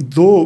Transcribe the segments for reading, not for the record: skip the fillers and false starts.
2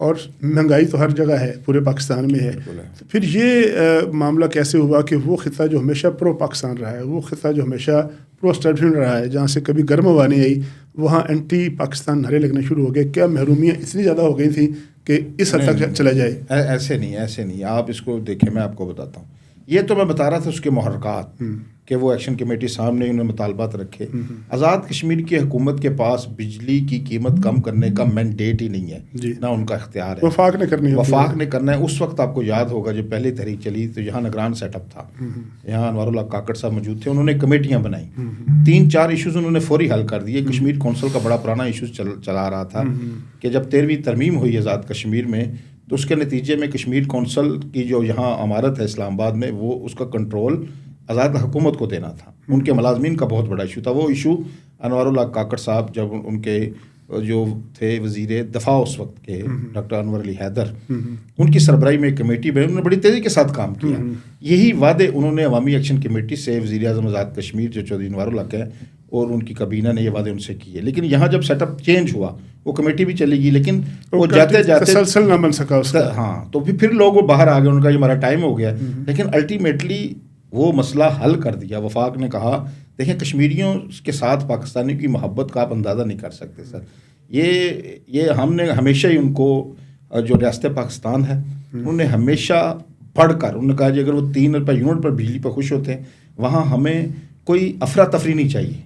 اور مہنگائی تو ہر جگہ ہے، پورے پاکستان میں ہے. تو پھر یہ معاملہ کیسے ہوا کہ وہ خطہ جو ہمیشہ پرو پاکستان رہا ہے، وہ خطہ جو ہمیشہ پرو اسٹیبلشمنٹ رہا ہے، جہاں سے کبھی گرم ہوا نہیں آئی، وہاں اینٹی پاکستان نعرے لگنے شروع ہو گئے؟ کیا محرومیاں اتنی زیادہ ہو گئی تھیں کہ اس حد تک چلا جائے؟ ایسے نہیں. آپ اس کو دیکھیں، میں آپ کو بتاتا ہوں. یہ تو میں بتا رہا تھا اس کے محرکات کہ وہ ایکشن کمیٹی سامنے انہوں نے مطالبات رکھے. آزاد کشمیر کی حکومت کے پاس بجلی کی قیمت کم کرنے کا مینڈیٹ ہی نہیں ہے، نہ ان کا اختیار ہے. وفاق نے کرنا ہے. اس وقت آپ کو یاد ہوگا جب پہلی تحریک چلی تو یہاں نگران سیٹ اپ تھا، یہاں انوار اللہ کاکڑ صاحب موجود تھے. انہوں نے کمیٹیاں بنائی، 3-4 ایشوز انہوں نے فوری حل کر دیے. کشمیر کونسل کا بڑا پرانا ایشو چلا رہا تھا کہ جب 13ویں ترمیم ہوئی آزاد کشمیر میں تو اس کے نتیجے میں کشمیر کونسل کی جو یہاں عمارت ہے اسلام آباد میں، وہ اس کا کنٹرول آزاد حکومت کو دینا تھا. ان کے ملازمین کا بہت بڑا ایشو تھا. وہ ایشو انوار اللہ کاکڑ صاحب جب ان کے جو تھے وزیر دفاع اس وقت کے ڈاکٹر انور علی حیدر، ان کی سربراہی میں ایک کمیٹی بنی. انہوں نے بڑی تیزی کے ساتھ کام کیا. یہی وعدے انہوں نے عوامی ایکشن کمیٹی سے وزیر اعظم آزاد کشمیر جو چودھری انوار اللہ ہے اور ان کی کابینہ نے یہ وعدے ان سے کیے. لیکن یہاں جب سیٹ اپ چینج ہوا، وہ کمیٹی بھی چلی گئی لیکن وہ جاتے تسلسل نہ بن سکا اس کا. ہاں، تو پھر لوگ وہ باہر آ گئے، ان کا یہ ہمارا ٹائم ہو گیا. لیکن الٹیمیٹلی وہ مسئلہ حل کر دیا. وفاق نے کہا دیکھیں کشمیریوں کے ساتھ پاکستانی کی محبت کا آپ اندازہ نہیں کر سکتے سر. یہ ہم نے ہمیشہ ہی ان کو جو ریاست پاکستان ہے انہوں نے ہمیشہ پڑھ کر انہوں نے کہا جی اگر وہ 3 روپے یونٹ پر بجلی پر خوش ہوتے ہیں، وہاں ہمیں کوئی افراتفری نہیں چاہیے.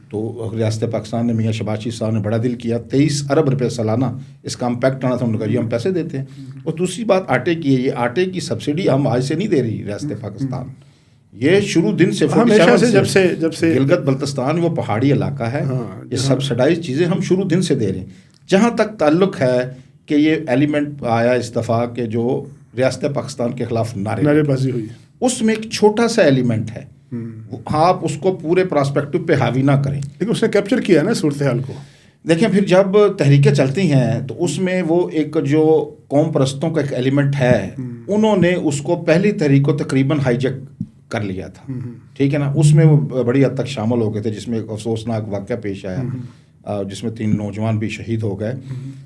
تو ریاست پاکستان نے میاں شہباز شریف صاحب نے بڑا دل کیا، 23 ارب روپے سالانہ اس کا امپیکٹ آنا تھا. انہوں نے کہا جی ہم پیسے دیتے ہیں. اور دوسری بات آٹے کی ہے. یہ آٹے کی سبسڈی ہم آج سے نہیں دے رہی ریاست پاکستان. یہ شروع دن سے جب سے گلگت بلتستان وہ پہاڑی علاقہ ہے، یہ سبسڈائز چیزیں ہم شروع دن سے دے رہے ہیں. جہاں تک تعلق ہے کہ یہ ایلیمنٹ آیا اس دفعہ کہ جو ریاست پاکستان کے خلاف نعرے بازی ہوئی، اس میں ایک چھوٹا سا ایلیمنٹ ہے. آپ اس کو پورے پراسپیکٹو پہ حاوی نہ کریں. لیکن اس نے کیپچر کیا نا صورتحال کو. دیکھیں پھر جب تحریکیں چلتی ہیں تو اس میں وہ ایک جو قوم پرستوں کا ایک ایلیمنٹ ہے، انہوں نے اس کو پہلی تحریک کو تقریباً ہائی جیک کر لیا تھا. ٹھیک ہے نا. اس میں وہ بڑی حد تک شامل ہو گئے تھے، جس میں ایک افسوسناک واقعہ پیش آیا جس میں 3 نوجوان بھی شہید ہو گئے.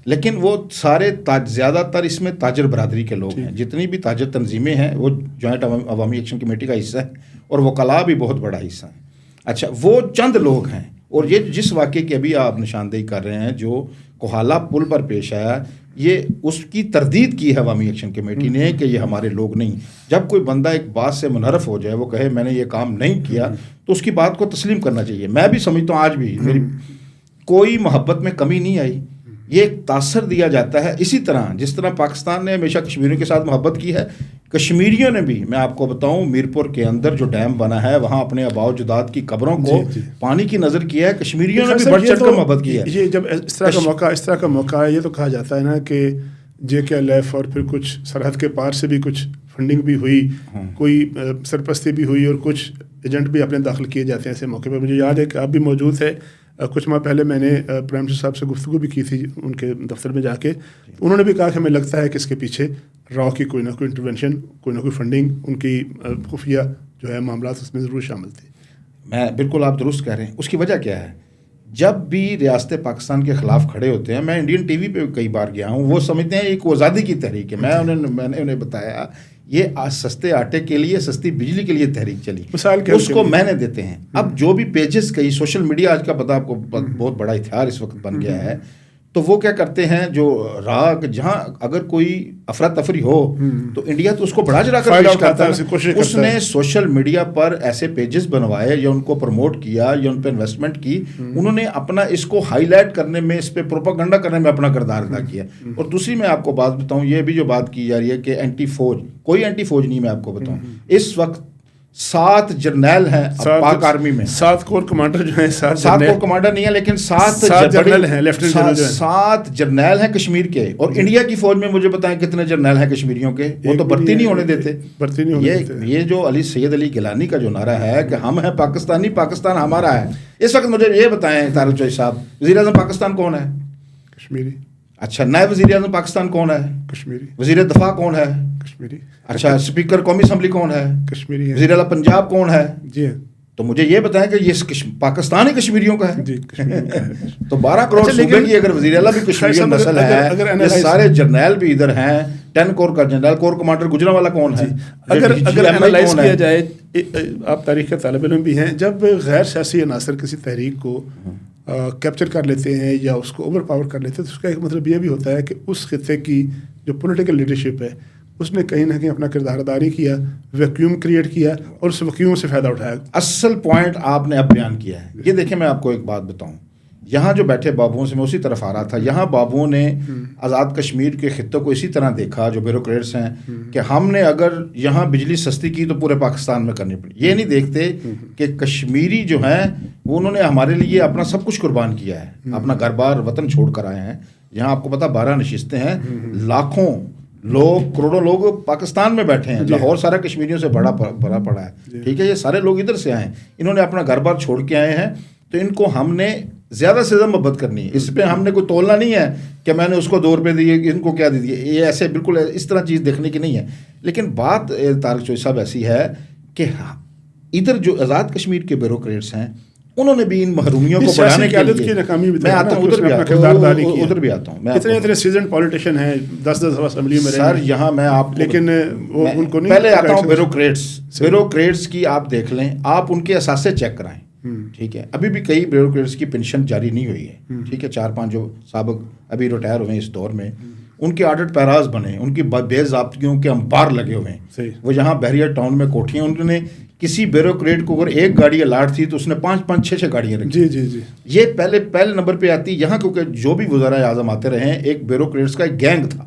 لیکن وہ سارے زیادہ تر اس میں تاجر برادری کے لوگ ہیں. جتنی بھی تاجر تنظیمیں ہیں وہ جوائنٹ عوامی ایکشن کمیٹی کا حصہ ہے، اور وکلاء بھی بہت بڑا حصہ ہے. اچھا، وہ چند لوگ ہیں. اور یہ جس واقعے کی ابھی آپ نشاندہی کر رہے ہیں جو کوہالہ پل پر پیش آیا، یہ اس کی تردید کی ہے عوامی ایکشن کمیٹی نے کہ یہ ہمارے لوگ نہیں. جب کوئی بندہ ایک بات سے منحرف ہو جائے، وہ کہے میں نے یہ کام نہیں کیا، تو اس کی بات کو تسلیم کرنا چاہیے. میں بھی سمجھتا ہوں آج بھی میری کوئی محبت میں کمی نہیں آئی. یہ ایک تاثر دیا جاتا ہے. اسی طرح جس طرح پاکستان نے ہمیشہ کشمیریوں کے ساتھ محبت کی ہے، کشمیریوں نے بھی، میں آپ کو بتاؤں میرپور کے اندر جو ڈیم بنا ہے وہاں اپنے آباء و اجداد کی قبروں کو پانی کی نظر کیا ہے. کشمیریوں نے بھی بڑھ چڑھ کر محبت کی ہے. یہ جب اس طرح کا موقع ہے، یہ تو کہا جاتا ہے نا کہ JKLF اور پھر کچھ سرحد کے پار سے بھی کچھ فنڈنگ بھی ہوئی، کوئی سرپرستی بھی ہوئی، اور کچھ ایجنٹ بھی اپنے داخل کیے جاتے ہیں ایسے موقع پہ. مجھے یاد ہے کہ آپ بھی موجود تھے. کچھ ماہ پہلے میں نے پرائم منسٹر صاحب سے گفتگو بھی کی تھی ان کے دفتر میں جا کے. انہوں نے بھی کہا کہ ہمیں لگتا ہے کہ اس کے پیچھے راؤ کی کوئی نہ کوئی انٹرونشن، کوئی نہ کوئی فنڈنگ، ان کی خفیہ جو ہے معاملات اس میں ضرور شامل تھے. میں بالکل آپ درست کہہ رہے ہیں. اس کی وجہ کیا ہے؟ جب بھی ریاست پاکستان کے خلاف کھڑے ہوتے ہیں، میں انڈین ٹی وی پہ کئی بار گیا ہوں، وہ سمجھتے ہیں ایک آزادی کی تحریک ہے. میں نے انہیں بتایا یہ سستے آٹے کے لیے، سستی بجلی کے لیے تحریک چلی، اس کو میں نے دیتے ہیں. اب جو بھی پیجز کئی سوشل میڈیا آج کا پتا آپ کو بہت بڑا ہتھیار اس وقت بن گیا ہے، تو وہ کیا کرتے ہیں جو جہاں اگر کوئی افراتفری ہو تو انڈیا تو اس کو بڑھا چڑھا کر پیش کرتا ہے. اس نے سوشل میڈیا پر ایسے پیجز بنوائے یا ان کو پروموٹ کیا یا ان پہ انویسٹمنٹ کی. انہوں نے اپنا اس کو ہائی لائٹ کرنے میں، اس پہ پروپاگنڈا کرنے میں اپنا کردار ادا کیا. اور دوسری میں آپ کو بات بتاؤں، یہ بھی جو بات کی جا رہی ہے کہ اینٹی فوج، کوئی اینٹی فوج نہیں. میں آپ کو بتاؤں اس وقت 7 جرنیل ہیں پاک آرمی میں. 7 کور کمانڈر جو ہیں، 7 کور کمانڈر نہیں ہے لیکن 7 جرنیل ہیں، لیفٹیننٹ جنرل جو ہیں. 7 جرنیل ہیں کشمیر کے. اور انڈیا کی فوج میں مجھے بتائیں کتنے جرنیل ہیں کشمیریوں کے؟ وہ تو بھرتی نہیں ہونے دیتے. یہ جو سید علی گیلانی کا جو نعرہ ہے کہ ہم ہیں پاکستانی، پاکستان ہمارا ہے، اس وقت مجھے یہ بتائیں طارق چوہدری صاحب، وزیر اعظم پاکستان کون ہے؟ کشمیری. اچھا، نائب وزیر اعظم پاکستان کون ہے؟ کشمیری. وزیر دفاع کون ہے؟ کشمیری. اچھا، اسپیکر قومی اسمبلی کون ہے؟ کشمیری. وزیر اعلیٰ پنجاب کون ہے؟ جی تو مجھے یہ بتائیں کہ یہ پاکستان ہی کشمیریوں کا ہے؟ جی کشمیریوں کا ہے. تو 12 کروڑ صوبے کی اگر وزیر اعلیٰ بھی کشمیری نسل ہے، یہ سارے جرنیل بھی ادھر ہیں، 10 کور کا جنرل کور کمانڈر گجرانوالہ کون ہے؟ اگر انالائز کیا جائے، آپ تاریخ کے طالب علم بھی ہیں، جب غیر سیاسی عناصر کسی تحریک کو کیپچر کر لیتے ہیں یا اس کو اوور پاور کر لیتے ہیں، تو اس کا ایک مطلب یہ بھی ہوتا ہے کہ اس خطے کی جو پولیٹیکل لیڈرشپ ہے اس نے کہیں نہ کہیں اپنا کردار ادا نہیں کیا، ویکیوم کریٹ کیا اور اس ویکیوم سے فائدہ اٹھایا. اصل پوائنٹ آپ نے اب بیان کیا ہے. یہ دیکھیں میں آپ کو ایک بات بتاؤں، یہاں جو بیٹھے بابوؤں سے میں اسی طرف آ رہا تھا، یہاں بابوؤں نے آزاد کشمیر کے خطوں کو اسی طرح دیکھا، جو بیوروکریٹس ہیں، کہ ہم نے اگر یہاں بجلی سستی کی تو پورے پاکستان میں کرنی پڑی. یہ نہیں دیکھتے کہ کشمیری جو ہیں وہ انہوں نے ہمارے لیے اپنا سب کچھ قربان کیا ہے، اپنا گھر بار وطن چھوڑ کر آئے ہیں. یہاں آپ کو پتا 12 نشستیں ہیں، لاکھوں لوگ، کروڑوں لوگ پاکستان میں بیٹھے ہیں. لاہور سارا کشمیریوں سے بڑا پڑا ہے، ٹھیک ہے. یہ سارے لوگ ادھر سے آئے ہیں، انہوں نے اپنا گھر بار چھوڑ کے آئے ہیں. تو ان کو ہم نے زیادہ سے زیادہ محبت کرنی ہے. اس پہ ہم نے کوئی تولنا نہیں ہے کہ میں نے اس کو 2 روپے دیے، ان کو کیا دے دیے. یہ ایسے بالکل اس طرح چیز دیکھنے کی نہیں ہے. لیکن بات طارق چوہدری صاحب ایسی ہے کہ ادھر جو آزاد کشمیر کے بیوروکریٹس ہیں انہوں نے بھی ان محرومیوں کو بڑھانے کے لیے، میں آتا ہوں ادھر بھی آتا ہوں. اتنے سیزنڈ پولیٹیشین ہیں، 10 دفعہ اسمبلی میں سر. یہاں میں آپ لیکن ان کو نہیں، پہلے آتا ہوں بیوروکریٹس کی آپ دیکھ لیں، آپ ان کے اثاثے چیک کرائیں، ٹھیک ہے. ابھی بھی کئی بیوروکریٹس کی پینشن جاری نہیں ہوئی ہے، ٹھیک ہے. 4-5 جو سابق ابھی ریٹائر ہوئے ہیں اس دور میں، ان کے آڈٹ پیراز بنے، ان کی بے ضابطگیوں کے امپار لگے ہوئے ہیں. وہ یہاں بحریہ ٹاؤن میں کوٹھیاں، انہوں نے کسی بیوروکریٹ کو اگر ایک گاڑی الاٹ تھی تو اس نے 5-5 6-6 گاڑیاں رکھی. جی جی جی. یہ پہلے نمبر پہ آتی یہاں، کیونکہ جو بھی وزراء اعظم آتے رہے ہیں ایک بیوروکریٹس کا ایک گینگ تھا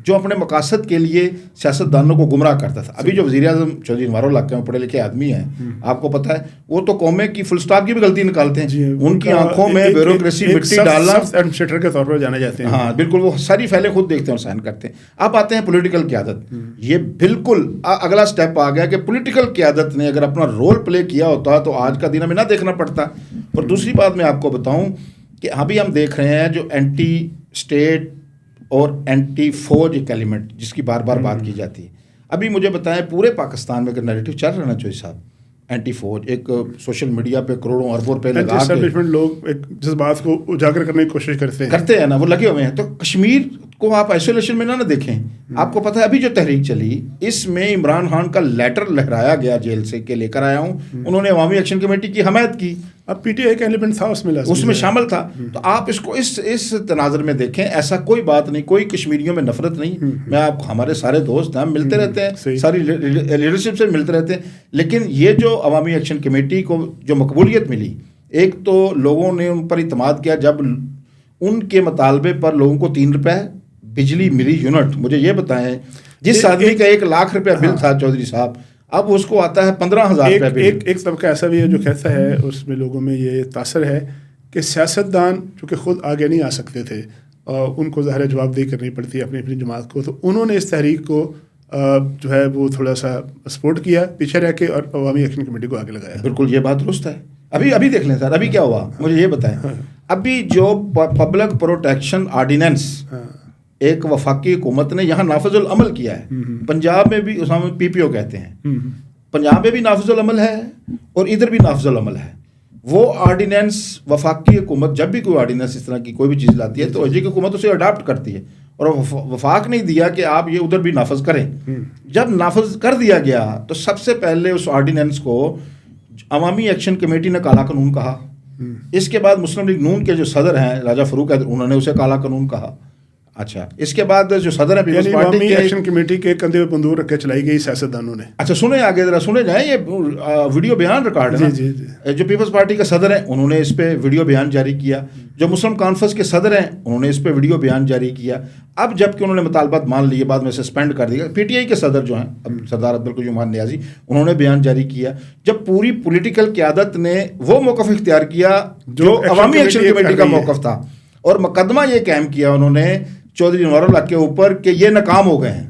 جو اپنے مقاصد کے لیے سیاستدانوں کو گمراہ کرتا تھا. ابھی جو وزیر اعظم چودھری انوار الحق میں پڑھے لکھے آدمی ہیں، آپ کو پتہ ہے وہ تو قومیں کی فل اسٹاپ کی بھی غلطی نکالتے ہیں. ان کی آنکھوں میں بیوروکریسی مٹی ڈالنا، ایڈمنسٹریٹر کے طور پر جانے جاتے ہیں. ہاں بالکل، وہ ساری فائلیں خود دیکھتے ہیں اور سائن کرتے ہیں. اب آتے ہیں پولیٹیکل قیادت. یہ بالکل اگلا سٹیپ آ گیا کہ پولیٹیکل قیادت نے اگر اپنا رول پلے کیا ہوتا تو آج کا دن ہمیں نہ دیکھنا پڑتا. اور دوسری بات میں آپ کو بتاؤں کہ ابھی ہم دیکھ رہے ہیں جو اینٹی اسٹیٹ اور اینٹی فوج ایک ایلیمنٹ جس کی بار بار بات کی جاتی ہے. ابھی مجھے بتائیں پورے پاکستان میں اگر نیریٹو چل رہا نا چوہدری صاحب، اینٹی فوج ایک سوشل میڈیا پہ کروڑوں اربوں روپے لگا کے لوگ ایک جذبات کو اجاگر کرنے کی کوشش کرتے ہیں نا، وہ لگے ہوئے ہیں. تو کشمیر کو آپ آئسولیشن میں نہ دیکھیں. آپ کو پتہ ہے ابھی جو تحریک چلی اس میں عمران خان کا لیٹر لہرایا گیا جیل سے کہ لے کر آیا ہوں، انہوں نے عوامی ایکشن کمیٹی کی حمایت کی. اب پی ٹی آئی کا ایلیمنٹ تھا اس میں شامل تھا. تو آپ اس کو اس تناظر میں دیکھیں. ایسا کوئی بات نہیں، کوئی کشمیریوں میں نفرت نہیں. میں آپ ہمارے سارے دوست ہیں، ملتے رہتے ہیں، ساری لیڈرشپ سے ملتے رہتے ہیں. لیکن یہ جو عوامی ایکشن کمیٹی کو جو مقبولیت ملی، ایک تو لوگوں نے ان پر اعتماد کیا جب ان کے مطالبے پر لوگوں کو 3 روپے بجلی ملی یونٹ. مجھے یہ بتائیں جس آدمی کا 1 لاکھ روپیہ بل تھا چودھری صاحب، اب اس کو آتا ہے 15,000 روپے بل. ایک طبقہ ایسا بھی ہے جو کہتا ہے، اس میں لوگوں میں یہ تاثر ہے کہ سیاستدان چونکہ خود آگے نہیں آ سکتے تھے اور ان کو ظاہر جواب دہی کرنی پڑتی ہے اپنی جماعت کو، تو انہوں نے اس تحریک کو جو ہے وہ تھوڑا سا سپورٹ کیا پیچھے رہ کے اور عوامی ایکشن کمیٹی کو آگے لگایا. بالکل یہ بات درست ہے. ابھی دیکھ لیں سر، ابھی کیا ہوا مجھے یہ بتائیں. ابھی جو پبلک پروٹیکشن آرڈیننس ایک وفاقی حکومت نے یہاں نافذ العمل کیا ہے، پنجاب میں بھی اسے PPO کہتے ہیں، پنجاب میں بھی نافذ العمل ہے اور ادھر بھی نافذ العمل ہے. وہ آرڈیننس وفاقی حکومت جب بھی کوئی آرڈیننس اس طرح کی کوئی بھی چیز لاتی ہے تو کی حکومت اسے اڈاپٹ کرتی ہے، اور وفاق نہیں دیا کہ آپ یہ ادھر بھی نافذ کریں. جب نافذ کر دیا گیا تو سب سے پہلے اس آرڈیننس کو عوامی ایکشن کمیٹی نے کالا قانون کہا. اس کے بعد مسلم لیگ نون کے جو صدر ہیں راجہ فاروق حیدر، انہوں نے اسے کالا قانون کہا. اچھا، اس کے بعد جو صدر ہیں پیپلز پارٹی کے ایکشن کمیٹی کے کندھے پہ بندوق رکھ کے چلائی گئی سیاستدانوں نے. اچھا سنیں آگے ذرا سنے جائیں، یہ ویڈیو بیان ریکارڈ ہے. جو پیپلز پارٹی کے صدر ہیں انہوں نے اس پہ ویڈیو بیان جاری کیا، جو مسلم کانفرنس کے صدر ہیں انہوں نے اس پہ ویڈیو بیان جاری کیا. اب جب کہ انہوں نے مطالبات مان لیے، بعد میں سسپینڈ کر دیا. PTI کے صدر جو ہیں اب سردار عبدالقیوم نیازی، انہوں نے بیان جاری کیا. جب پوری پولیٹیکل قیادت نے وہ موقف اختیار کیا جو عوامی ایکشن کمیٹی کا موقف تھا، اور مقدمہ یہ قائم کیا انہوں نے چودھری انوار الحق کے اوپر کہ یہ ناکام ہو گئے ہیں.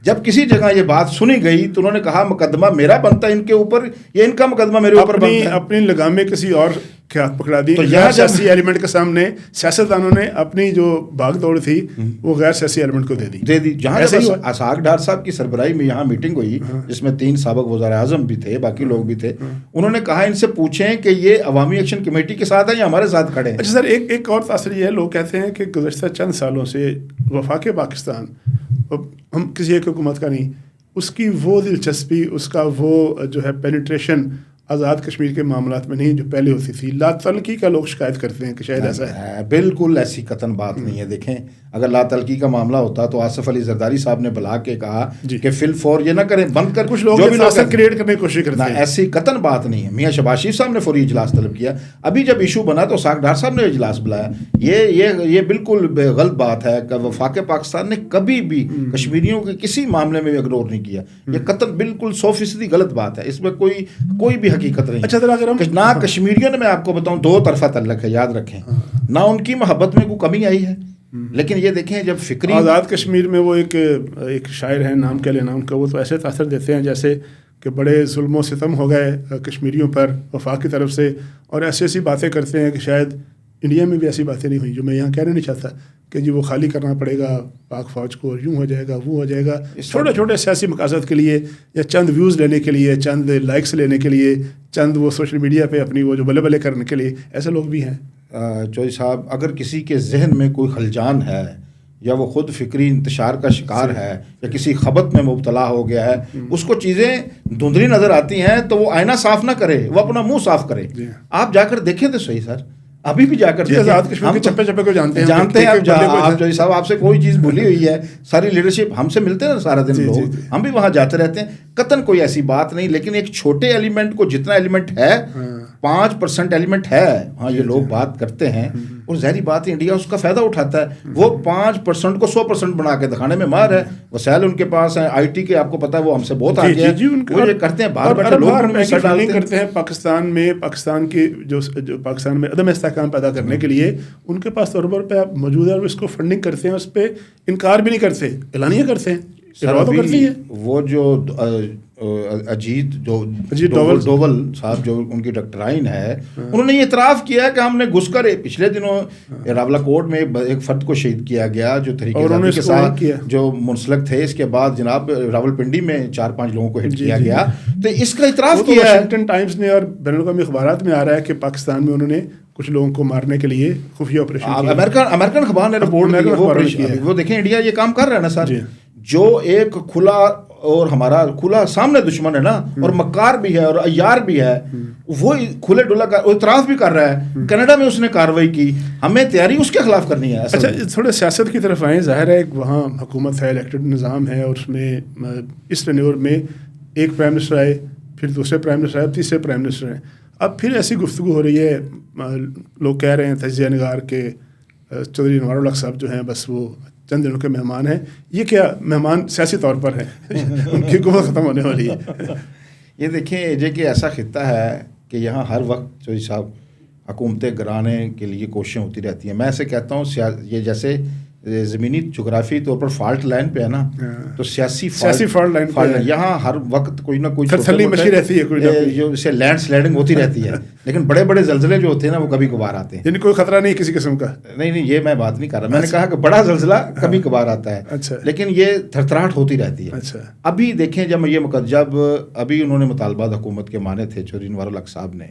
جب کسی جگہ یہ بات سنی گئی تو انہوں نے کہا مقدمہ میرا بنتا ہے ان کے اوپر، یا ان کا مقدمہ میرے اوپر بنتا ہے. اپنی لگامیں کسی اور کے ہاتھ پکڑا دی. تو غیر سیاسی ایلیمنٹ کے سامنے سیاستدانوں نے اپنی جو بھاگ دوڑ تھی وہ غیر سیاسی ایلیمنٹ کو دے دی. جہاں اسحاق ڈار صاحب کی سربراہی میں یہاں میٹنگ ہوئی جس میں 3 سابق وزراء اعظم بھی تھے، باقی لوگ بھی تھے، انہوں نے کہا ان سے پوچھیں کہ یہ عوامی ایکشن کمیٹی کے ساتھ ہیں یا ہمارے ساتھ کھڑے ہیں. اچھا سر، ایک اور تاثر یہ ہے، لوگ کہتے ہیں کہ گزشتہ چند سالوں سے وفاق پاکستان، ہم کسی ایک حکومت کا نہیں، اس کی وہ دلچسپی، اس کا وہ جو ہے پینیٹریشن آزاد کشمیر کے معاملات میں نہیں جو پہلے ہوتی تھی. لا تلقی کا لوگ شکایت کرتے ہیں کہ شاید ایسا ہے. بالکل ایسی قطن بات نہیں ہے. دیکھیں اگر لا تلقی کا معاملہ ہوتا تو آصف علی زرداری صاحب نے بلا کے کہا کہ فی الفور یہ نہ کریں، بند کر. کچھ لوگ کریٹ کرنے کی کوشش کرتے ہیں. ایسی قطن بات نہیں ہے. میاں شہباز شریف صاحب نے فوری اجلاس طلب کیا. ابھی جب ایشو بنا تو اسحاق ڈار صاحب نے اجلاس بلایا. یہ بالکل غلط بات ہے کہ وفاق پاکستان نے کبھی بھی کشمیریوں کے کسی معاملے میں اگنور نہیں کیا. یہ قطن بالکل 100% غلط بات ہے. اس میں کوئی بھی حقیقت نہیں. اچھا نہ کشمیریوں نے، میں آپ کو بتاؤں، 2 طرفہ تعلق ہے، یاد رکھیں. نہ ان کی محبت میں کوئی کمی آئی ہے، لیکن یہ دیکھیں جب فکری آزاد کشمیر میں وہ ایک شاعر ہیں، نام کیا لینا ان کا، وہ تو ایسے تاثر دیتے ہیں جیسے کہ بڑے ظلم و ستم ہو گئے کشمیریوں پر وفاق کی طرف سے، اور ایسی باتیں کرتے ہیں کہ شاید انڈیا میں بھی ایسی باتیں نہیں ہوئی جو میں یہاں کہنا نہیں چاہتا کہ جی وہ خالی کرنا پڑے گا پاک فوج کو، یوں ہو جائے گا، وہ ہو جائے گا. چھوٹے سیاسی مقاصد کے لیے، یا چند ویوز لینے کے لیے، چند لائکس لینے کے لیے، چند وہ سوشل میڈیا پہ اپنی وہ جو بلے بلے کرنے کے لیے، ایسے لوگ بھی ہیں. چوہدری صاحب، اگر کسی کے ذہن میں کوئی خلجان ہے یا وہ خود فکری انتشار کا شکار ہے یا کسی خبط میں مبتلا ہو گیا ہے، اس کو چیزیں دھندلی نظر آتی ہیں تو وہ آئینہ صاف نہ کرے، وہ اپنا منہ صاف کرے. آپ جا کر دیکھیں تو صحیح سر، ابھی بھی جا کر آزاد کشمیر کے چپے چپے کو جانتے ہیں. آپ جو صاحب آپ سے کوئی چیز بھولی ہوئی ہے، ساری لیڈرشپ ہم سے ملتے ہیں سارا دن لوگ، ہم بھی وہاں جاتے رہتے ہیں. قطن کوئی ایسی بات نہیں، لیکن ایک چھوٹے ایلیمنٹ کو جتنا ایلیمنٹ ہے، 5% ایلیمنٹ ہے، ہاں یہ لوگ بات کرتے ہیں، اور ظاہری بات ہے انڈیا اس کا فائدہ اٹھاتا ہے. وہ 5% کو 100% بنا کے دکھانے میں مار ہے. وسائل ان کے پاس ہیں، آئی ٹی کے آپ کو پتا ہے وہ ہم سے بہت آگے ہیں. وہ یہ کرتے ہیں باہر بیٹھے لوگ کرتے ہیں پاکستان کی جو پاکستان میں عدم استحکام پیدا کرنے کے لیے ان کے پاس طور پہ آپ موجود ہیں، اور اس کو فنڈنگ کرتے ہیں، اس پہ انکار بھی نہیں کرتے، اعلانیہ کرتے ہیں. وہ جو اجیت ڈوول صاحب جو ان کی ڈاکٹرائن ہے، انہوں نے یہ اعتراف کیا کہ ہم نے گھس کر پچھلے دنوں راولہ کوٹ میں ایک فرد کو شہید کیا گیا جو تحریک آزادی کے ساتھ جو منسلک تھے. اس کے بعد جناب راولپنڈی میں 4-5 لوگوں کو ہٹ کیا گیا. تو اس کا اعتراف کیا ہے. واشنگٹن ٹائمز نے اور بین الاقوامی اخبارات میں آ رہا ہے کہ پاکستان میں انہوں نے کچھ لوگوں کو مارنے کے لیے خفیہ آپریشن کیا. امریکن اخبار نے رپورٹ کی. وہ دیکھیں انڈیا یہ کام کر رہا ہے نا سر، جو ایک کھلا اور ہمارا کھلا سامنے دشمن ہے نا، اور مکار بھی ہے اور عیار بھی ہے، وہ کھلے ڈلا کا اعتراف بھی کر رہا ہے. کینیڈا میں اس نے کارروائی کی، ہمیں تیاری اس کے خلاف کرنی ہے. اچھا تھوڑے سیاست کی طرف آئیں. ظاہر ہے وہاں حکومت ہے، الیکٹڈ نظام ہے، اور اس میں اس ٹینیور میں ایک پرائم منسٹر آئے، پھر دوسرے پرائم منسٹر آئے، تیسرے پرائم منسٹر ہیں. اب پھر ایسی گفتگو ہو رہی ہے، لوگ کہہ رہے ہیں تجزیہ نگار کے چودھری انوار الحق صاحب جو ہیں بس وہ چند دنوں کے مہمان ہیں. یہ کیا مہمان سیاسی طور پر ہیں؟ ان کی حکومت ختم ہونے والی ہے. یہ دیکھیں جے کہ ایسا خطہ ہے کہ یہاں ہر وقت چودھری صاحب حکومتیں گرانے کے لیے کوششیں ہوتی رہتی ہیں. میں ایسے کہتا ہوں یہ جیسے زمینی جغرافی طور پر فالٹ لائن پہ ہے نا، تو سیاسی فالٹ لائن یہاں ہر وقت کوئی نہ کوئی تھرتھلی مچی رہتی ہے، جو اسے لینڈ سلائڈنگ ہوتی رہتی ہے. لیکن بڑے بڑے زلزلے جو ہوتے ہیں نا وہ کبھی کبھار آتے ہیں. یعنی کوئی خطرہ نہیں کسی قسم کا؟ نہیں یہ میں بات نہیں کر رہا. میں نے کہا کہ بڑا زلزلہ کبھی کبھار آتا ہے، لیکن یہ تھرتھراہٹ ہوتی رہتی ہے. ابھی دیکھیں جب ابھی انہوں نے مطالبات حکومت کے مانے تھے چودھری انوار الحق صاحب نے،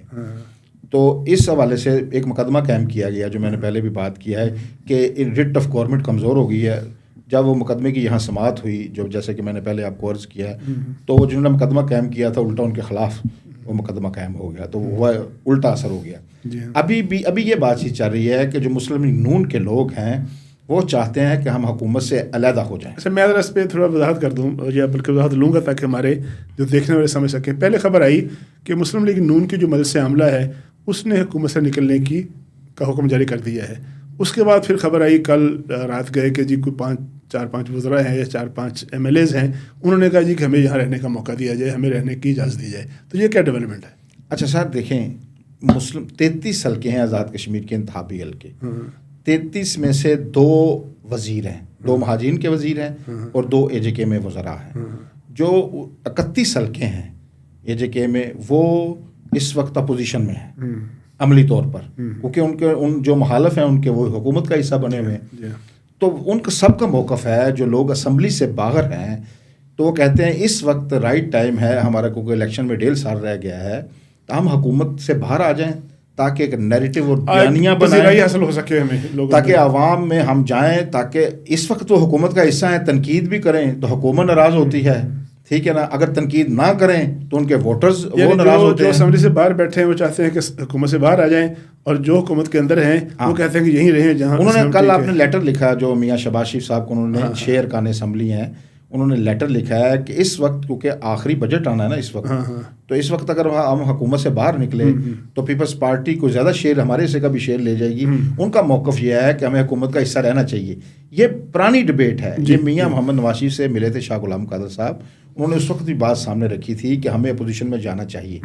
تو اس حوالے سے ایک مقدمہ قائم کیا گیا جو میں نے پہلے بھی بات کیا ہے کہ ریٹ آف گورنمنٹ کمزور ہو گئی ہے. جب وہ مقدمے کی یہاں سماعت ہوئی، جو جیسے کہ میں نے پہلے آپ کو عرض کیا ہے، تو وہ جنہوں نے مقدمہ قائم کیا تھا الٹا ان کے خلاف وہ مقدمہ قائم ہو گیا، تو وہ الٹا اثر ہو گیا. ابھی یہ بات چیت چل رہی ہے کہ جو مسلم لیگ نون کے لوگ ہیں وہ چاہتے ہیں کہ ہم حکومت سے علیحدہ ہو جائیں. اچھا میں اس پہ تھوڑا وضاحت کر دوں، یا بلکہ وضاحت لوں گا تاکہ ہمارے جو دیکھنے والے سمجھ سکیں. پہلے خبر آئی کہ مسلم لیگ نون کی جو مجلس عاملہ ہے اس نے حکومت سے نکلنے کا حکم جاری کر دیا ہے. اس کے بعد پھر خبر آئی کل رات گئے کہ جی کوئی 4-5 وزراء ہیں یا 4-5 MLAs ہیں، انہوں نے کہا جی کہ ہمیں یہاں رہنے کا موقع دیا جائے، ہمیں رہنے کی اجازت دی جائے. تو یہ کیا ڈیولپمنٹ ہے؟ اچھا سر دیکھیں، مسلم 33 حلقے ہیں آزاد کشمیر کے انتخابی حلقے، 33 میں سے 2 وزیر ہیں 2 مہاجرین کے وزیر ہیں اور 2 اے جے کے میں وزراء ہیں. جو 31 حلقے ہیں اے جے کے میں وہ اس وقت اپوزیشن میں ہیں عملی طور پر, کیونکہ ان جو مخالف ہیں ان کے وہ حکومت کا حصہ بنے ہوئے ہیں. تو ان کا سب کا موقف ہے, جو لوگ اسمبلی سے باہر ہیں تو وہ کہتے ہیں اس وقت رائٹ ٹائم ہے ہمارا, کیونکہ الیکشن میں 1.5 سال رہ گیا ہے, تو ہم حکومت سے باہر آ جائیں تاکہ ایک نیریٹو اور بیانیہ بنائیں حاصل ہو سکے ہمیں, تاکہ عوام میں ہم جائیں, تاکہ اس وقت تو حکومت کا حصہ ہیں, تنقید بھی کریں تو حکومت ناراض ہوتی ہے, ٹھیک ہے نا, اگر تنقید نہ کریں تو ان کے ووٹرز وہ ناراض ہوتے ہیں. جو اسمبلی سے باہر بیٹھے ہیں وہ چاہتے ہیں کہ حکومت سے باہر آ جائیں, اور جو حکومت کے اندر ہیں وہ کہتے ہیں کہ یہیں رہیں جہاں. انہوں نے کل آپ نے لیٹر لکھا, جو میاں شہباز شریف صاحب کو انہوں نے شیئر کان اسمبلی ہیں, انہوں نے لیٹر لکھا ہے کہ اس وقت کیونکہ آخری بجٹ آنا ہے نا اس وقت, تو اس وقت اگر ہم حکومت سے باہر نکلے تو پیپلز پارٹی کو زیادہ شیئر ہمارے حصے کا بھی شیئر لے جائے گی. ان کا موقف یہ ہے کہ ہمیں حکومت کا حصہ رہنا چاہیے. یہ پرانی ڈبیٹ ہے. یہ میاں محمد نواز شریف سے ملے تھے شاہ غلام قادر صاحب, انہوں نے اس وقت بھی بات سامنے رکھی تھی کہ ہمیں اپوزیشن میں جانا چاہیے,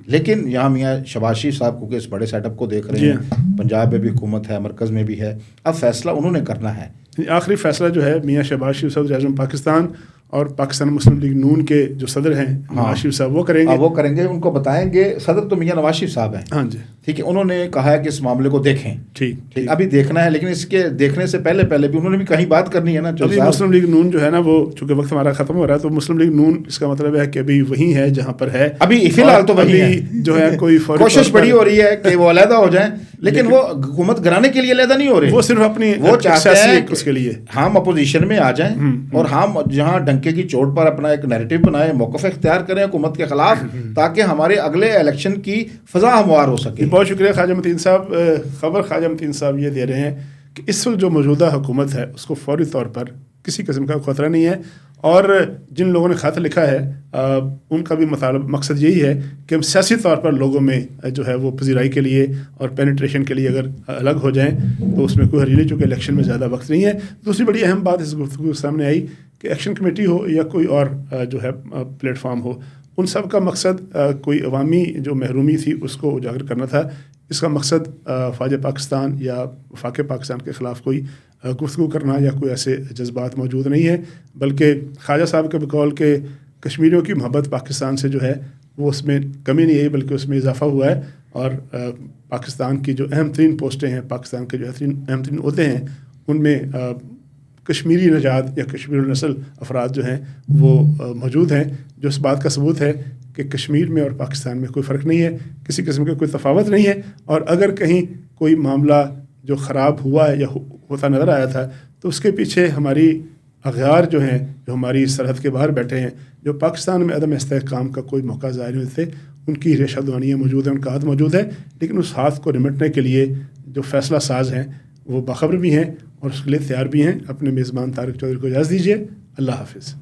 لیکن یہاں میاں شہباز شریف صاحب کیونکہ اس بڑے سیٹ اپ کو دیکھ رہے ہیں, پنجاب میں بھی حکومت ہے, مرکز میں بھی ہے, اب فیصلہ انہوں نے کرنا ہے. آخری فیصلہ جو ہے میاں شہباز شریف صدر اعظم پاکستان اور پاکستان مسلم لیگ نون کے جو صدر ہیں نواز شریف صاحب وہ کریں گے. ان کو بتائیں گے. صدر تو میاں نواز شریف صاحب ہیں, ہاں جی, ٹھیک ہے, انہوں نے کہا ہے کہ اس معاملے کو دیکھیں. ٹھیک ابھی دیکھنا ہے, لیکن اس کے دیکھنے سے پہلے بھی انہوں نے بھی کہیں بات کرنی ہے نا. ابھی مسلم لیگ نون جو ہے نا, وہ چونکہ وقت ہمارا ختم ہو رہا ہے, تو مسلم لیگ نون اس کا مطلب ہے کہ ابھی وہی ہے جہاں پر ہے ابھی فی الحال, تو وہی ہے جو ہے. کوئی کوشش بڑی ہو رہی ہے کہ وہ علیحدہ ہو جائیں, لیکن وہ حکومت گرانے کے لیے علیحدہ نہیں ہو رہے, وہ صرف اپنی وہ چاہتے ہیں اس کے لیے ہم اپوزیشن میں آ جائیں اور ہم جہاں ڈنکے کی چوٹ پر اپنا ایک نیریٹو بنائیں, موقف اختیار کریں حکومت کے خلاف, تاکہ ہمارے اگلے الیکشن کی فضا ہموار ہو سکے. بہت شکریہ خواجہ متین صاحب. خبر خواجہ متین صاحب یہ دے رہے ہیں کہ اس وقت جو موجودہ حکومت ہے اس کو فوری طور پر کسی قسم کا خطرہ نہیں ہے, اور جن لوگوں نے خط لکھا ہے ان کا بھی مقصد یہی ہے کہ ہم سیاسی طور پر لوگوں میں جو ہے وہ پذیرائی کے لیے اور پینیٹریشن کے لیے اگر الگ ہو جائیں تو اس میں کوئی حرج نہیں, چونکہ الیکشن میں زیادہ وقت نہیں ہے. دوسری بڑی اہم بات اس گفتگو سامنے آئی کہ ایکشن کمیٹی ہو یا کوئی اور جو ہے پلیٹ فارم ہو, ان سب کا مقصد کوئی عوامی جو محرومی تھی اس کو اجاگر کرنا تھا. اس کا مقصد فوج پاکستان یا وفاق پاکستان کے خلاف کوئی گفتگو کرنا یا کوئی ایسے جذبات موجود نہیں ہے, بلکہ خواجہ صاحب کے بقول کہ کشمیریوں کی محبت پاکستان سے جو ہے وہ اس میں کمی نہیں آئی بلکہ اس میں اضافہ ہوا ہے. اور پاکستان کی جو اہم ترین پوسٹیں ہیں, پاکستان کے جو اہم ترین عہدے ہیں, ان میں کشمیری نژاد یا کشمیر النسل افراد جو ہیں وہ موجود ہیں, جو اس بات کا ثبوت ہے کہ کشمیر میں اور پاکستان میں کوئی فرق نہیں ہے, کسی قسم کا کوئی تفاوت نہیں ہے. اور اگر کہیں کوئی معاملہ جو خراب ہوا ہے یا ہوتا نظر آیا تھا تو اس کے پیچھے ہماری اغیار جو ہیں, جو ہماری سرحد کے باہر بیٹھے ہیں, جو پاکستان میں عدم استحکام کا کوئی موقع ظاہر نہیں ہوتے, ان کی ریشہ دوانیاں موجود ہیں, ان کا ہاتھ موجود ہے. لیکن اس ہاتھ کو نمٹنے کے لیے جو فیصلہ ساز ہیں وہ باخبر بھی ہیں اور اس کے لیے تیار بھی ہیں. اپنے میزبان طارق چودھری کو اجازت دیجیے. اللہ حافظ.